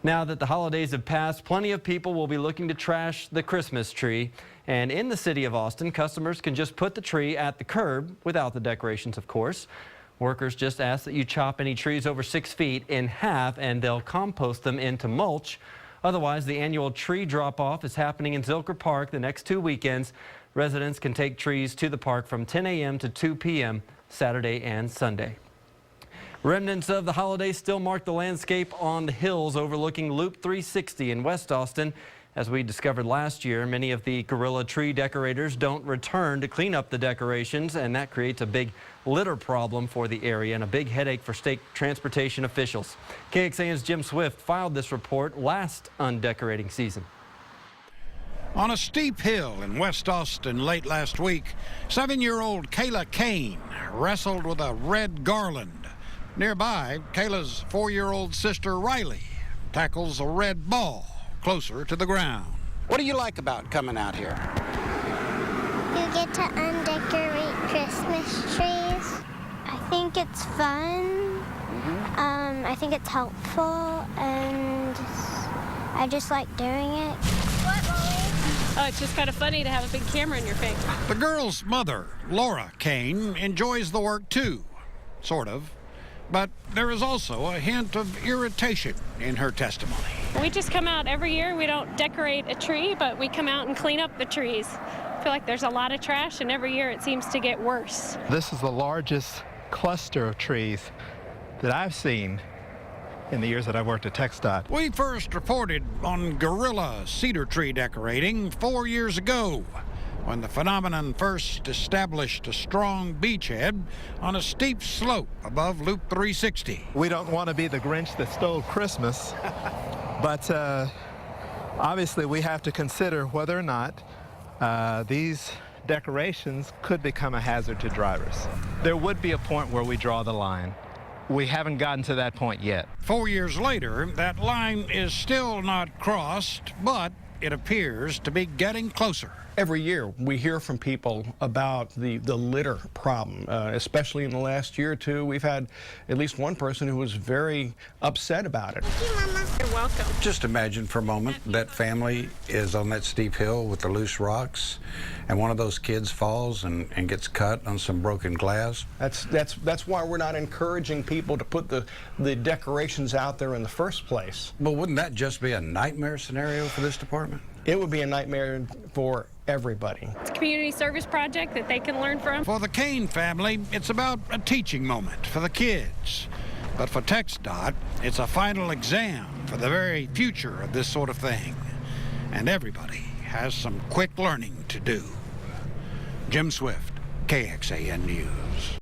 Now that the holidays have passed, plenty of people will be looking to trash the Christmas tree. And in the city of Austin, customers can just put the tree at the curb without the decorations, of course. Workers just ask that you chop any trees over 6 feet in half and they'll compost them into mulch. Otherwise, the annual tree drop-off is happening in Zilker Park the next 2 weekends. Residents can take trees to the park from 10 a.m. to 2 p.m. Saturday and Sunday. Remnants of the holidays still mark the landscape on the hills overlooking Loop 360 in West Austin. As we discovered last year, many of the gorilla tree decorators don't return to clean up the decorations, and that creates a big litter problem for the area and a big headache for state transportation officials. KXAN's Jim Swift filed this report last Undecorating season. On a steep hill in West Austin late last week, 7-year-old Kayla Kane wrestled with a red garland. Nearby, Kayla's 4-year-old sister Riley tackles a red ball closer to the ground. What do you like about coming out here? You get to undecorate Christmas trees. I think it's fun. I think it's helpful, and I just like doing it. Oh, it's just kind of funny to have a big camera in your face. The girl's mother, Laura Kane, enjoys the work too, sort of. But there is also a hint of irritation in her testimony. We just come out every year. We don't decorate a tree, but we come out and clean up the trees. I feel like there's a lot of trash, and every year it seems to get worse. This is the largest cluster of trees that I've seen in the years that I've worked at TxDOT. We first reported on gorilla cedar tree decorating 4 years ago, when the phenomenon first established a strong beachhead on a steep slope above Loop 360. We don't want to be the Grinch that stole Christmas, but obviously we have to consider whether or not these decorations could become a hazard to drivers. There would be a point where we draw the line. We haven't gotten to that point yet. 4 years later, that line is still not crossed, but it appears to be getting closer. Every year we hear from people about the litter problem, especially in the last year or two. We've had at least one person who was very upset about it. Thank you, Mama. You're welcome. Just imagine for a moment that family is on that steep hill with the loose rocks, and one of those kids falls and gets cut on some broken glass. That's why we're not encouraging people to put the decorations out there in the first place. But wouldn't that just be a nightmare scenario for this department? It would be a nightmare for everybody. It's a community service project that they can learn from. For the Kane family, it's about a teaching moment for the kids. But for TxDOT, it's a final exam for the very future of this sort of thing. And everybody has some quick learning to do. Jim Swift, KXAN News.